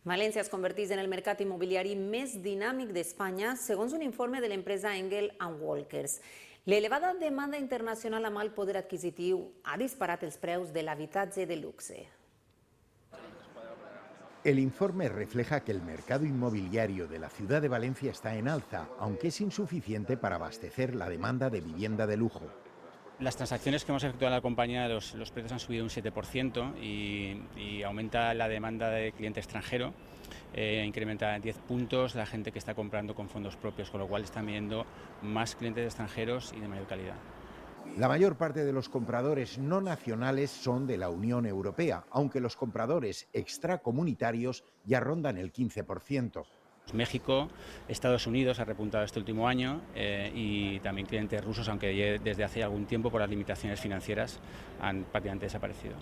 València es converteix en el mercat immobiliari més dinàmic d'Espanya, segons un informe de l'empresa Engel & Walkers. L'elevada demanda internacional amb alt poder adquisitiu ha disparat els preus de l'habitatge de luxe. El informe refleja que el mercado inmobiliario de la ciudad de Valencia está en alza, aunque es insuficiente para abastecer la demanda de vivienda de lujo. Las transacciones que hemos efectuado en la compañía, los precios han subido un 7% y aumenta la demanda de cliente extranjero, incrementa 10 puntos la gente que está comprando con fondos propios, con lo cual están viendo más clientes extranjeros y de mayor calidad. La mayor parte de los compradores no nacionales son de la Unión Europea, aunque los compradores extracomunitarios ya rondan el 15%. México, Estados Unidos ha repuntado este último año y también clientes rusos, aunque desde hace algún tiempo por las limitaciones financieras han prácticamente desaparecido.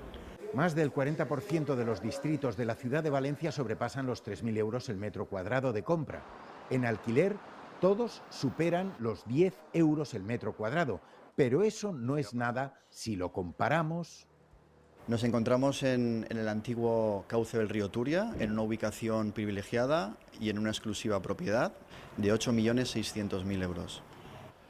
Más del 40% de los distritos de la ciudad de Valencia sobrepasan los 3.000 euros el metro cuadrado de compra. En alquiler, todos superan los 10 euros el metro cuadrado, pero eso no es nada si lo comparamos. Nos encontramos en el antiguo cauce del río Turia, en una ubicación privilegiada y en una exclusiva propiedad de 8.600.000 euros.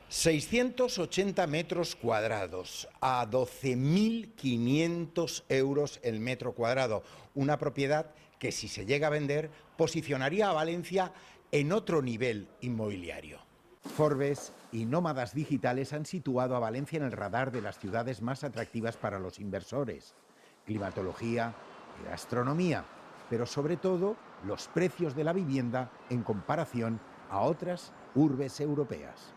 680 metros cuadrados a 12.500 euros el metro cuadrado. Una propiedad que, si se llega a vender, posicionaría a Valencia en otro nivel inmobiliario. Forbes y nómadas digitales han situado a Valencia en el radar de las ciudades más atractivas para los inversores. Climatología y gastronomía, pero sobre todo los precios de la vivienda en comparación a otras urbes europeas.